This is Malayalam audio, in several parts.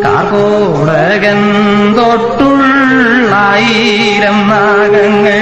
കാർകോടകൻ തൊട്ടുള്ളായിരം നാഗങ്ങൾ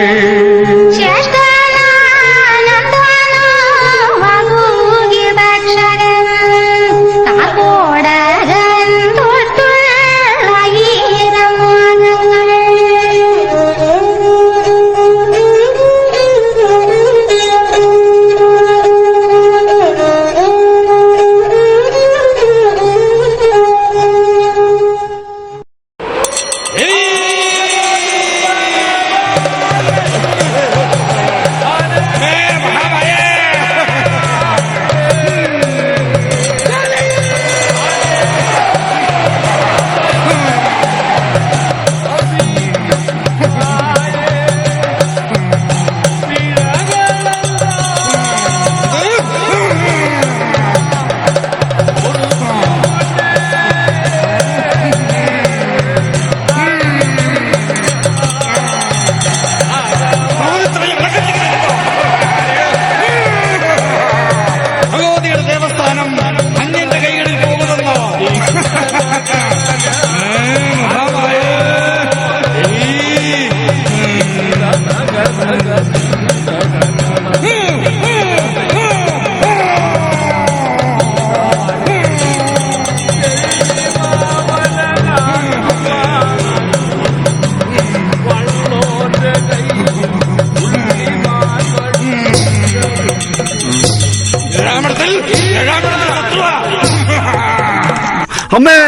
അമ്മേ.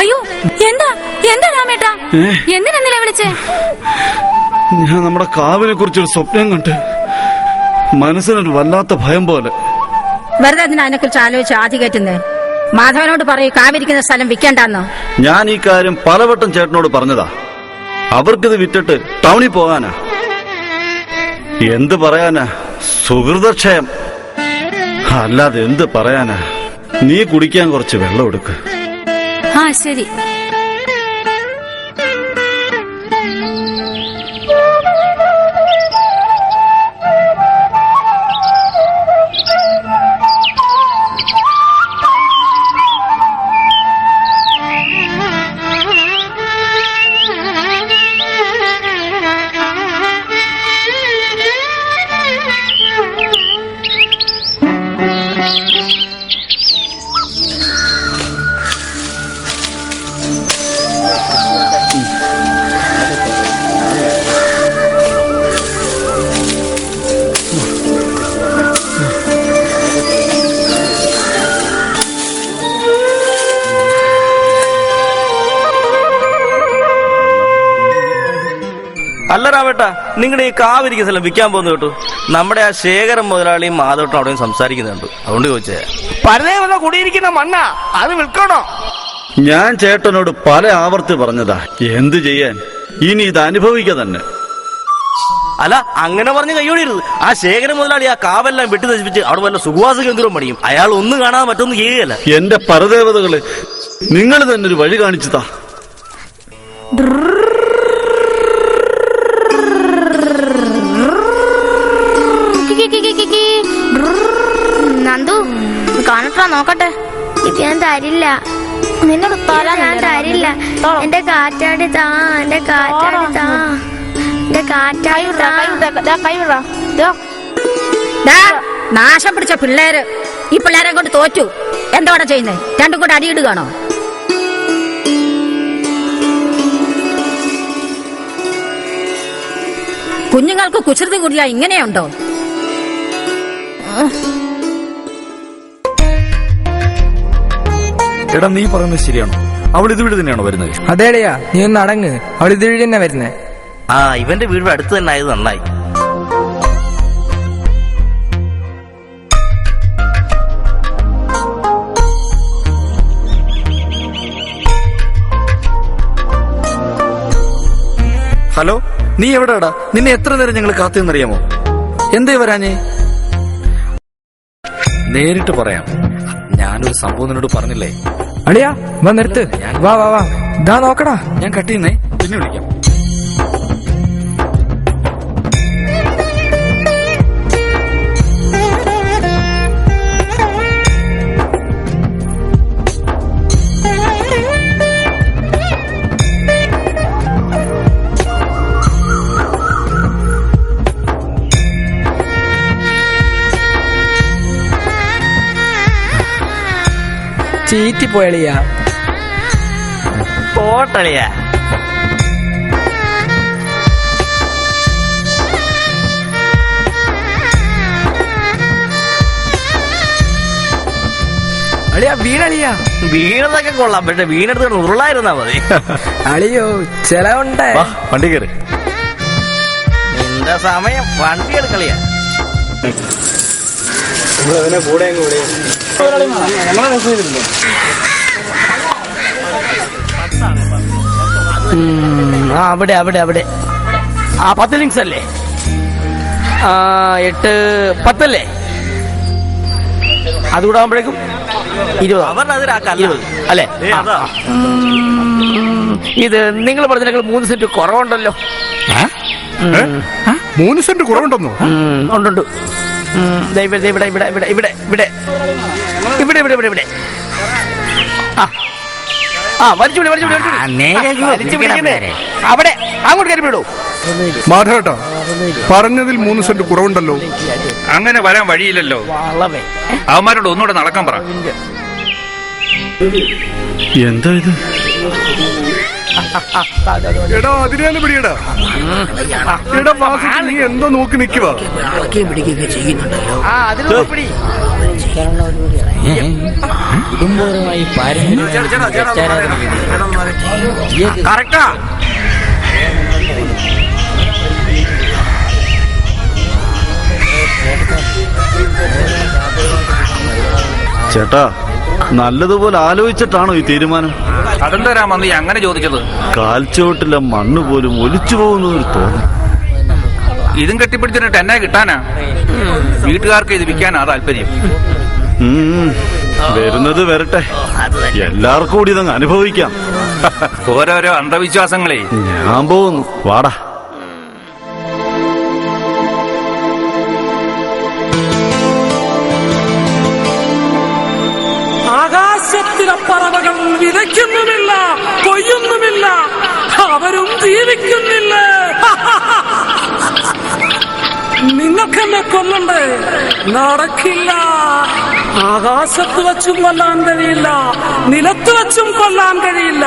അയ്യോ, എന്താ എന്താ രാമേട്ടാ, എന്തിനാ വിളിച്ചേ? ഞാൻ നമ്മുടെ കാവിനെ കുറിച്ചൊരു സ്വപ്നം കണ്ട് മനസ്സിനൊരു വല്ലാത്ത ഭയം പോലെ. വെറുതെ അതിനെ കുറിച്ച് ആലോചിച്ച് ആദ്യ കയറ്റുന്നേ. മാധവനോട് പറയൂ കാവിരിക്കുന്ന സ്ഥലം വിൽക്കണ്ടെന്നോ. ഞാൻ ഈ കാര്യം പലവട്ടം ചേട്ടനോട് പറഞ്ഞതാ. അവർക്കിത് വിറ്റിട്ട് ടൗണിൽ പോകാനാ. എന്ത് പറയാനാ, സുഹൃതക്ഷയം. അല്ലാതെ എന്ത് പറയാനാ. നീ കുടിക്കാൻ കുറച്ച് വെള്ളം എടുക്ക്. ആ ശരി. അല്ല രാമേട്ടാ, നിങ്ങളുടെ ഈ കാവിരിക്കുന്ന സ്ഥലം വിൽക്കാൻ പോകുന്നു കേട്ടു. നമ്മുടെ ആ ശേഖരൻ മുതലാളിയും മാധവട്ടും അവിടെയും സംസാരിക്കുന്നുണ്ട്. അതുകൊണ്ട് ചോദിച്ചേ. പരദേവത കുടിയിരിക്കുന്ന മണ്ണ അത് വിൽക്കണോ? ഞാൻ ചേട്ടനോട് പല ആവർത്തി പറഞ്ഞതാ. എന്ത് ചെയ്യാൻ, ഇനി ഇത് അനുഭവിക്കുക തന്നെ. അല്ല, അങ്ങനെ പറഞ്ഞ് കൈയോടിയിരുത്. ആ ശേഖരൻ മുതലാളി ആ കാവെല്ലാം വെട്ടി നശിപ്പിച്ച് അവിടെ വല്ല സുഖവാസ കേന്ദ്രവും പണിയും. അയാൾ ഒന്നും കാണാൻ മറ്റൊന്നും ചെയ്യുകയല്ല. എന്റെ പരദേവതകളെ, നിങ്ങൾ തന്നെ ഒരു വഴി കാണിച്ചുതാ. നന്ദു കാണട്ടാ, നോക്കട്ടെ. ഇത് ഞാൻ തരില്ല, നിന്നോട് ഞാൻ തരില്ല. എന്റെ കാറ്റാടി താ, എന്റെ കാറ്റാടി താ, എന്റെ കാറ്റാടി താ. നാശം പിടിച്ച പിള്ളേര് ഈ പിള്ളേരെ കൊണ്ട് തോറ്റു. എന്തോടെ ചെയ്യുന്നേ? രണ്ടും കൂടെ അടിയിടുകയാണോ? കുഞ്ഞുങ്ങൾക്ക് കുസൃതി കൂടിയാ ഇങ്ങനെയുണ്ടോ? എടാ, നീ പറയുന്നത് ശരിയാണോ? അവൾ ഇതുവഴി തന്നെയാണോ വരുന്നത്? അതേടയാ, നീ ഒന്ന് അടങ്ങ്. അവൾ ഇതുവഴി തന്നെ വരുന്നേ. ആ, ഇവന്റെ വീട് അടുത്ത് തന്നെ ആയത് നന്നായി. ഹലോ, നീ എവിടെടാ? നിന്നെ എത്ര നേരം ഞങ്ങൾ കാത്തുനിന്നറിയാമോ? എന്തേ വരാഞ്ഞേ? നേരിട്ട് പറയാം. ഞാനൊരു സംഭവം നിന്നോട് പറഞ്ഞില്ലേ? അളിയാ, വാ നിർത്ത്. വാ വാ വാ, ഇതാ നോക്കടാ. ഞാൻ കട്ട് ചെയ്യുന്നേ, പിന്നെ വിളിക്കാം. ചീറ്റി പോയളിയാ. പോട്ടളിയാ. അളിയാ വീണളിയാ. വീണതൊക്കെ കൊള്ളാം, പക്ഷെ വീണെടുത്ത് ഉരുളായിരുന്നാ മതി. അളിയോ ചെലവുണ്ടേ. വണ്ടി കയറി. നിന്റെ സമയം വണ്ടി എടുക്കളിയാ. അവിടെ അവിടെ അവിടെ 10 ലിങ്സ് അല്ലേ? 8 10 അല്ലേ? അതുകൂടെ ആകുമ്പോഴേക്കും 20 അല്ലേ? ഇത് നിങ്ങൾ പറഞ്ഞതിനേക്കാൾ 3 സെന്റ് കുറവുണ്ടല്ലോ. 3 സെന്റ് കുറവുണ്ടെന്നോ? ഉണ്ട്. ഇവിടെ ഇവിടെ ഇവിടെ ഇവിടെ ഇവിടെ ഇവിടെ ഇവിടെ ഇവിടെ ഇവിടെ ഇവിടെ അവിടെ അങ്ങോട്ട് കയറി വിടൂ. മാധവേട്ടാ, പറഞ്ഞതിൽ 3 സെന്റ് കുറവുണ്ടല്ലോ. അങ്ങനെ വരാൻ വഴിയില്ലല്ലോ. അവന്മാരോട് ഒന്നുകൂടെ നടക്കാൻ പറ. എന്താ ഇത്? എടാ അതിനെ പിടിയടാ. എടാ വാസുദേവ, നീ എന്തോ നോക്കി നിൽക്കുക? കറക്റ്റാ. ചേട്ടാ, നല്ലതുപോലെ ആലോചിച്ചിട്ടാണോ ഈ തീരുമാനം? അതെന്താ രാമ നീ അങ്ങനെ ചോദിച്ചത്? കാൽച്ചുവട്ടിലെ മണ്ണ് പോലും ഒലിച്ചു പോകുന്നൊരു തോന്നൽ. ഇതും കെട്ടിപ്പിടിച്ചിട്ട് എന്നെ കിട്ടാനാ? വീട്ടുകാർക്ക് ഇത് വിൽക്കാനാ താല്പര്യം. വരുന്നത് വരട്ടെ, എല്ലാവർക്കും കൂടി ഇതങ്ങ് അനുഭവിക്കാം. ഓരോരോ അന്ധവിശ്വാസങ്ങളെ. ഞാൻ പോകുന്നു, വാടാ. ആകാശത്തിലെ പറവകൾ വിതയ്ക്കുന്നുമില്ല, കൊയ്യുന്നുമില്ല, അവരും ജീവിക്കുന്നില്ല. നിങ്ങൾക്കെന്നെ കൊല്ലണ്ടേ? നടക്കില്ല. ആകാശത്ത് വെച്ചും കൊല്ലാൻ കഴിയില്ല, നിലത്ത് വെച്ചും കൊല്ലാൻ കഴിയില്ല.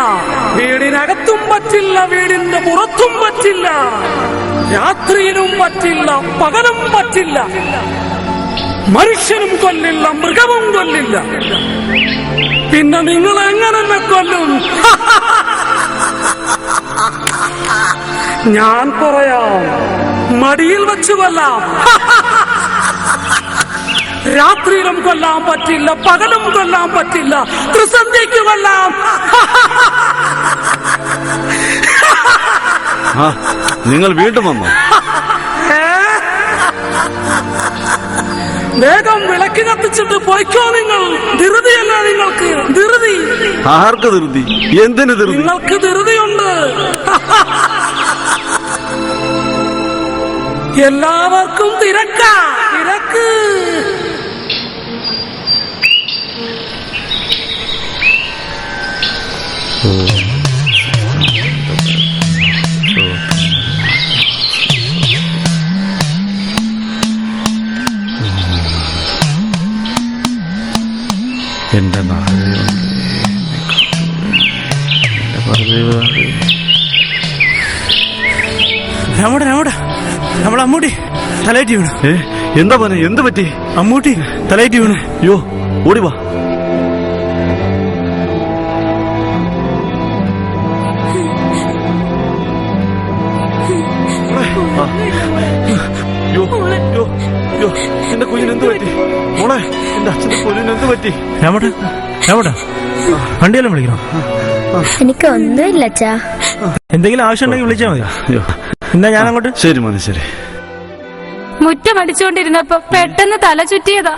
വീടിനകത്തും പറ്റില്ല, വീടിന്റെ പുറത്തും പറ്റില്ല, രാത്രിയിലും പറ്റില്ല, പകലും പറ്റില്ല. മനുഷ്യനും കൊല്ലില്ല, മൃഗവും കൊല്ലില്ല. പിന്നെ നിങ്ങൾ എങ്ങനെ കൊല്ലും? ഞാൻ പറയാം, മടിയിൽ വെച്ച് കൊല്ലാം. രാത്രിയിലും കൊല്ലാൻ പറ്റില്ല, പകലും കൊല്ലാൻ പറ്റില്ല, ത്രിസന്ധിക്ക് കൊല്ലാം. നിങ്ങൾ വീണ്ടും വന്നോ? വേഗം വിളക്ക് കത്തിച്ചിട്ട് പോയിക്കോ. നിങ്ങൾ ധൃതിയല്ല, നിങ്ങൾക്ക് ധൃതി. ആർക്ക് ധൃതി? എന്തിന് ധൃതി? നിങ്ങൾക്ക് ധൃതിയുണ്ട്. എല്ലാവർക്കും തിരക്ക്. എന്റെ നമ്മളെ അമ്മൂട്ടി തലയേറ്റി വീണു. എന്താ പോലെ? എന്ത് പറ്റി? അമ്മൂട്ടി തലയേറ്റി വീണു. അയ്യോ, ഓടിവാ. എന്റെ കുഞ്ഞിന് എന്ത് പറ്റി? മോളെ, എന്റെ അച്ഛന്റെ കുഞ്ഞിന് എന്ത് പറ്റി? വണ്ടിയെല്ലാം വിളിക്കണം. എനിക്ക് ഒന്നുമില്ല അച്ഛാ. എന്തെങ്കിലും ആവശ്യം ഉണ്ടെങ്കിൽ വിളിച്ചാൽ മതി. എന്നാ ഞാൻ അങ്ങോട്ട്. ശരി മോനെ, ശരി. മുറ്റം അടിച്ചുകൊണ്ടിരുന്നപ്പോ പെട്ടെന്ന് തല ചുറ്റിയതാ.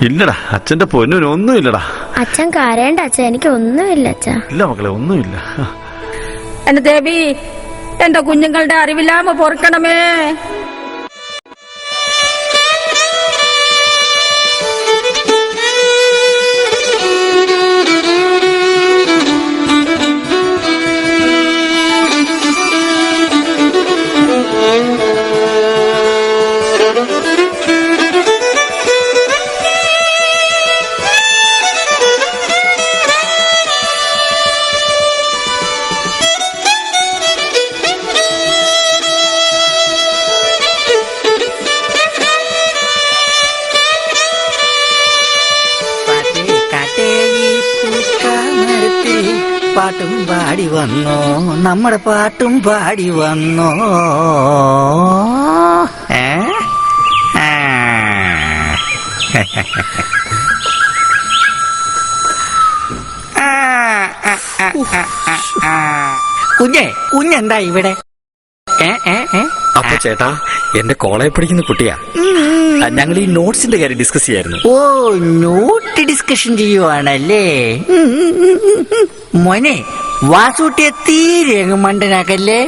ഇല്ലടാ, അച്ഛന്റെ പൊന്നിന് ഒന്നുമില്ലടാ. അച്ഛൻ കരയണ്ട അച്ഛാ, എനിക്ക് ഒന്നുമില്ല അച്ഛാ. ഇല്ല മക്കളെ, ഒന്നുമില്ല. എന്റെ ദേവി, എന്റെ കുഞ്ഞുങ്ങളുടെ അറിവില്ലാമ പൊറുക്കണമേ. പാട്ടും പാടി വന്നോ, നമ്മുടെ പാട്ടും പാടി വന്നോ. കുഞ്ഞെന്താ ഇവിടെ? അപ്പൊ ചേട്ടാ, എന്റെ കോളേജിൽ പഠിക്കുന്ന കുട്ടിയാ. ഞങ്ങൾ ഈ നോട്ട്സിന്റെ കാര്യം ഡിസ്കസ് ചെയ്യായിരുന്നു. ഓ, നോട്ട് ഡിസ്കഷൻ ചെയ്യുവാണല്ലേ. മോനെ, വാസൂട്ടിയെ തീരെ അങ്ങ് മണ്ടനാക്കല്ലേ.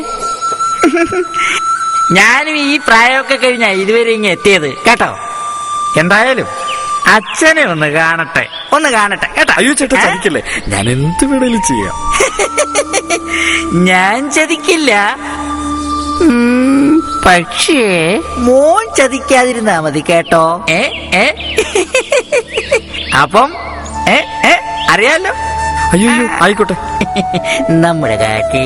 ഞാനും ഈ പ്രായമൊക്കെ കഴിഞ്ഞാ ഇതുവരെ ഇങ്ങ് എത്തിയത് കേട്ടോ. എന്തായാലും അച്ഛനെ ഒന്ന് കാണട്ടെ കേട്ടോ. അയ്യോ ചേട്ടാ, ചതിക്കല്ലേ. ഞാൻ എന്ത് വേണേലും ചെയ്യാം. ഞാൻ ചതിക്കില്ല, പക്ഷേ മോൻ ചതിക്കാതിരുന്നാ മതി കേട്ടോ. അപ്പം അറിയാലോ. അയ്യോ ആയിക്കോട്ടെ. നമ്മുടെ കാറ്റേ.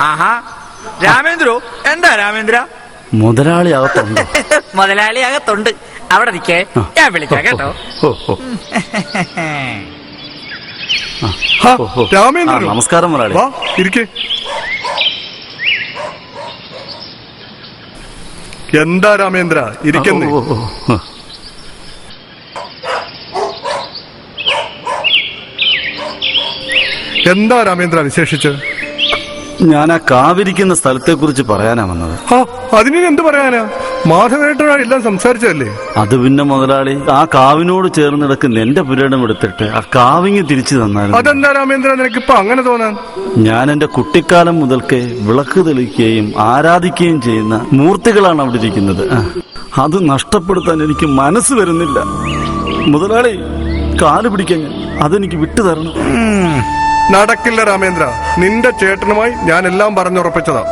ആഹാ, രാമേന്ദ്രോ? എന്താ രാമേന്ദ്ര? മുതലാളി അകത്തുണ്ട്. മുതലാളി അകത്തുണ്ട്. അവിടെ നിൽക്കേ, ഞാൻ വിളിക്കാം കേട്ടോ. രാമേന്ദ്രൻ, നമസ്കാരം മുതലാളി. വാ ഇരിക്കേ. എന്താ രാമേന്ദ്ര ഇരിക്കുന്നേ? എന്താ രാമേന്ദ്ര വിശേഷിച്ച്? ഞാൻ ആ കാവിരിക്കുന്ന സ്ഥലത്തെ കുറിച്ച് പറയാനാ വന്നത്. അതിന് എന്ത് പറയാനാ? മാധവേട്ടനാ എല്ലാം സംസാരിച്ചതല്ലേ. അത് പിന്നെ മുതലാളി, ആ കാവിനോട് ചേർന്ന് കിടക്കുന്ന എന്റെ പുരയിടം എടുത്തിട്ട് ആ കാവിങ്ങി തിരിച്ചു തന്നായിരുന്നു. അതെന്താ രാമേന്ദ്ര നിനക്കിപ്പോ അങ്ങനെ തോന്നാൻ? ഞാൻ എന്റെ കുട്ടിക്കാലം മുതൽക്കേ വിളക്ക് തെളിക്കുകയും ആരാധിക്കുകയും ചെയ്യുന്ന മൂർത്തികളാണ് അവിടെ ഇരിക്കുന്നത്. അത് നഷ്ടപ്പെടുത്താൻ എനിക്ക് മനസ്സ് വരുന്നില്ല മുതലാളി. കാല് പിടിക്കാൻ അതെനിക്ക് വിട്ടു തരണം. നടക്കില്ല രാമേന്ദ്ര, നിന്റെ ചേട്ടനുമായി ഞാൻ എല്ലാം പറഞ്ഞുറപ്പിച്ചതാ.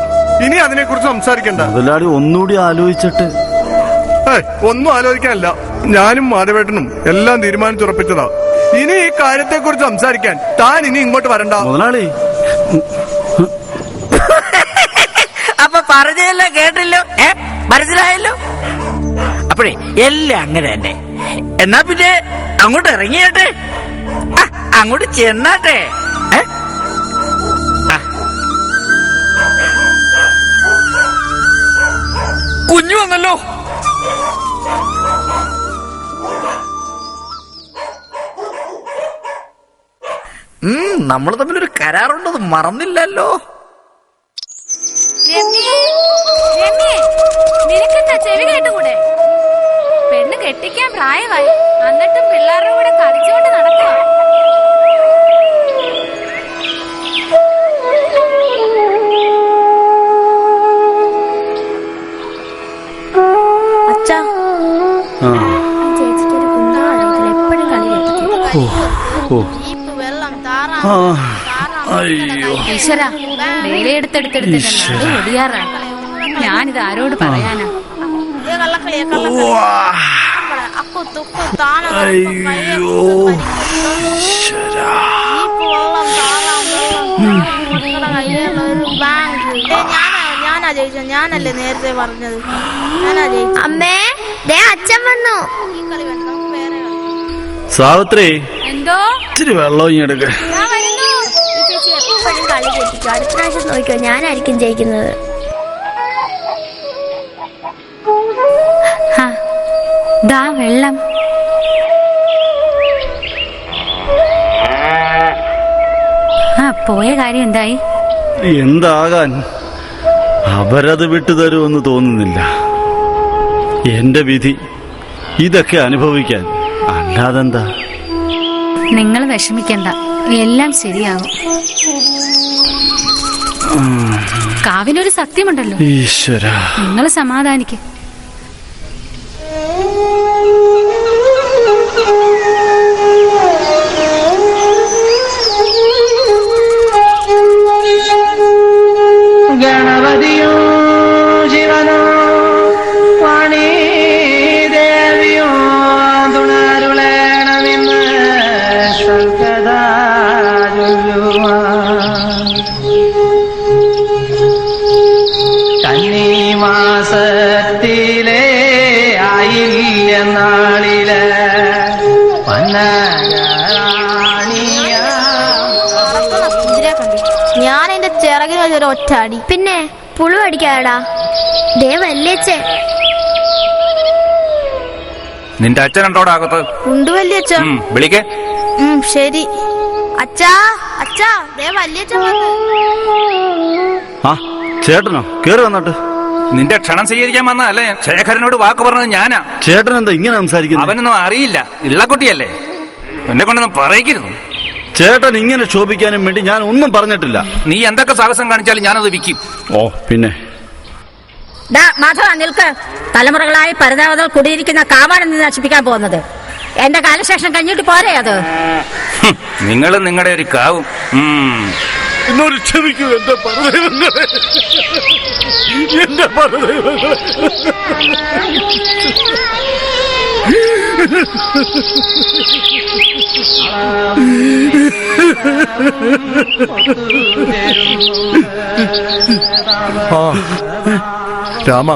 ഇനി അതിനെക്കുറിച്ച് സംസാരിക്കണ്ട. മുതലാളി ഒന്നുകൂടി ആലോചിച്ചിട്ട്. ഒന്നും ആലോചിക്കാനല്ല, ഞാനും മാധവേട്ടനും എല്ലാം തീരുമാനിച്ചുറപ്പിച്ചതാ. ഇനി ഈ കാര്യത്തെക്കുറിച്ച് സംസാരിക്കാൻ താൻ ഇനി ഇങ്ങോട്ട് വരണ്ട മുതലാളി. അപ്പൊ പറഞ്ഞതെല്ലാം കേട്ടല്ലോ, മനസ്സിലായല്ലോ. അപ്പോഴേ എല്ലാം അങ്ങനെ തന്നെ. എന്നാ പിന്നെ അങ്ങോട്ട് ഇറങ്ങിയാട്ടെ, അങ്ങോട്ട് ചെന്നാട്ടെ. കുഞ്ഞു വന്നല്ലോ. നമ്മൾ തമ്മിലൊരു കരാറുണ്ടത് മറന്നില്ലല്ലോ. നിനക്കെന്താ ചെവി കേട്ടുകൂടെ? പെണ്ണ് കെട്ടിക്കാൻ പ്രായമായി, എന്നിട്ടും പിള്ളേരുടെ കൂടെ കളിച്ചുകൊണ്ട് നടക്കുക. അച്ഛാ, ചേച്ചിക്കൊരു കുഞ്ഞാണെങ്കിൽ എപ്പോഴും കളി ഈശ്വര, വേലയെടുത്തെടുത്തെടുത്തിട്ട് ഒടിയാറാണ്. ഞാനിത് ആരോട് പറയാനാ? ഞാനല്ലേ നേരത്തെ പറഞ്ഞത്. അമ്മേ, അച്ഛൻ വന്നു. സാവിത്രി, എന്തോ ഇച്ചിരി വെള്ളം ഇങ്ങെടുക്ക. എപ്പോഴും കളി തെറ്റിക്കും. അടുത്ത പ്രാവശ്യം നോക്കിയോ, ഞാനായിരിക്കും ജയിക്കുന്നത്. ദാ വെള്ളം. പോയ കാര്യം എന്തായി? എന്താകാൻ, അവരത് വിട്ടുതരുമെന്ന് തോന്നുന്നില്ല. എന്റെ വിധി ഇതൊക്കെ അനുഭവിക്കാൻ, അല്ലാതെന്താ. നിങ്ങൾ വിഷമിക്കണ്ട, എല്ലാം ശരിയാകും. കാവിനൊരു സത്യമുണ്ടല്ലോ. ഈശ്വര, നിങ്ങൾ സമാധാനിക്ക്. കന്നിമാസത്തിലെ ആയില്യ നാളില് ഞാൻ എന്റെ ചിറകിന് ഒരു ഒറ്റ അടി. പിന്നെ പുഴു അടിക്കാടാ. ദേ വല്യച്ഛൻ. നിന്റെ അച്ഛനുണ്ടോടാ അകത്ത്? ഉണ്ട് വല്യച്ഛ. വിളിക്കേ. ശരി. അച്ഛാ, അച്ഛാ, ദേ വല്യച്ഛൻ വന്നു. ആ ചേട്ടനോ? കേറി വന്നോട്ട്. നിന്റെ ക്ഷണം സ്വീകരിക്കാൻ വന്നതല്ലേ? ശേഖരനോട് വാക്ക് പറഞ്ഞത് ഞാനാ. ചേട്ടൻ എന്താ ഇങ്ങനെ സംസാരിക്കുന്നത്? അവനൊന്നും അറിയില്ല, ഇള്ളക്കുട്ടിയല്ലേ, എന്നെ കൊണ്ടൊന്നും പറയിക്കരുത്. ചേട്ടൻ ഇങ്ങനെ ശോഭിക്കാനും വേണ്ടി ഞാൻ ഒന്നും പറഞ്ഞിട്ടില്ല. നീ എന്തൊക്കെ സാഹസം കാണിച്ചാലും ഞാനത് വിൽക്കും. ഓ പിന്നെ മാധവ നിൽക്ക്. തലമുറകളായി പരദേവതകൾ കുടിയിരിക്കുന്ന കാവാണ് നീ നശിപ്പിക്കാൻ പോകുന്നത്. എന്റെ കാലശേഷം കഴിഞ്ഞിട്ട് പോരെ അത്? നിങ്ങളും നിങ്ങളുടെ ഒരു കാവും. എന്നോട് ക്ഷമിക്കൂ എന്റെ പരദൈവങ്ങളെ, എന്റെ പരദൈവങ്ങളെ. രാമ,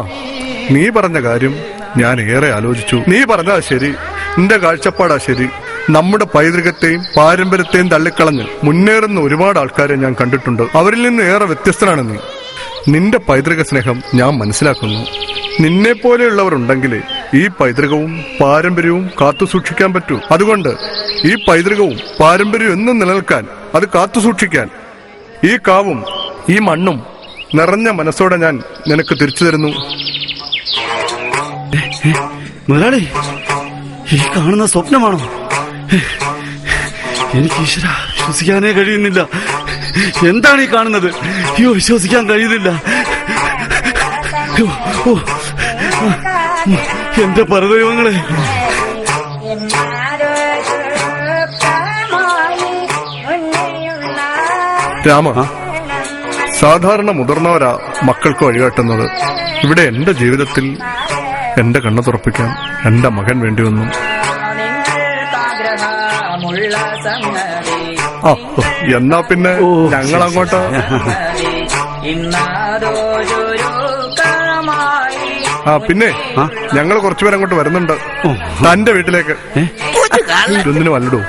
നീ പറഞ്ഞ കാര്യം ഞാൻ ഏറെ ആലോചിച്ചു. നീ പറഞ്ഞാ ശരി, നിന്റെ കാഴ്ചപ്പാടാ ശരി. നമ്മുടെ പൈതൃകത്തെയും പാരമ്പര്യത്തെയും തള്ളിക്കളഞ്ഞ് മുന്നേറുന്ന ഒരുപാട് ആൾക്കാരെ ഞാൻ കണ്ടിട്ടുണ്ട്. അവരിൽ നിന്ന് ഏറെ വ്യത്യസ്തനാണ് നീ. നിന്റെ പൈതൃക സ്നേഹം ഞാൻ മനസ്സിലാക്കുന്നു. നിന്നെ പോലെയുള്ളവർ ഉണ്ടെങ്കിൽ ഈ പൈതൃകവും പാരമ്പര്യവും കാത്തു സൂക്ഷിക്കാൻ പറ്റൂ. അതുകൊണ്ട് ഈ പൈതൃകവും പാരമ്പര്യവും എന്നും നിലനിൽക്കാൻ, അത് കാത്തു സൂക്ഷിക്കാൻ ഈ കാവും ഈ മണ്ണും നിറഞ്ഞ മനസ്സോടെ ഞാൻ നിനക്ക് തിരിച്ചു തരുന്നു. മുതലാളി, ഈ കാണുന്ന സ്വപ്നമാണോ? എനിക്ക് ഈശ്വര വിശ്വസിക്കാനേ കഴിയുന്നില്ല. എന്താണ് ഈ കാണുന്നത്? അയ്യോ, വിശ്വസിക്കാൻ കഴിയുന്നില്ല. എന്റെ പരദൈവങ്ങളെ, രാമ, സാധാരണ മുതിർന്നവരാ മക്കൾക്ക് വഴികാട്ടുന്നത്. ഇവിടെ എന്റെ ജീവിതത്തിൽ എന്റെ കണ്ണു തുറപ്പിക്കാൻ എന്റെ മകൻ വേണ്ടി വന്നു. എന്നാ പിന്നെ ഞങ്ങൾ അങ്ങോട്ട്. പിന്നെ ഞങ്ങൾ കുറച്ചുപേർ അങ്ങോട്ട് വരുന്നുണ്ട് തന്റെ വീട്ടിലേക്ക്. ഇതൊന്നിനും അല്ലടൂ,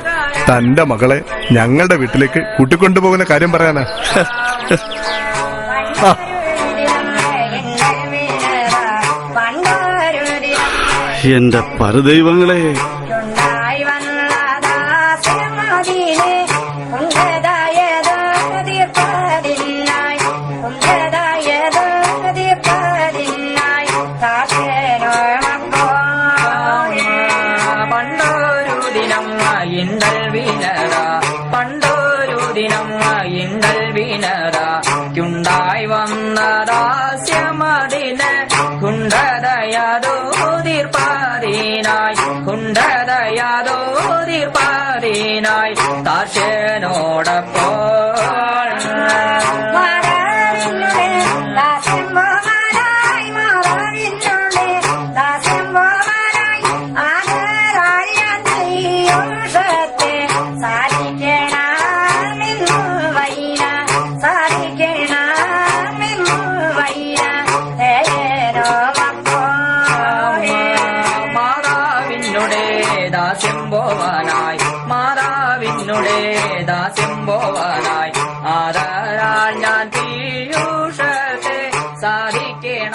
തന്റെ മകളെ ഞങ്ങളുടെ വീട്ടിലേക്ക് കൂട്ടിക്കൊണ്ടുപോകുന്ന കാര്യം പറയാനാ. എന്റെ പരദൈവങ്ങളെ, ായി വന്നദാസ്യമതിന് കുണ്ടതയതോതിർപ്പാതീനായി കുണ്ടതയതോതിർപ്പാതീനായി താശനോടൊപ്പം ദാസ്യംഭോവനായി ആദരാൽ ഞാൻ പീയൂഷത്തെ സാധിക്കണ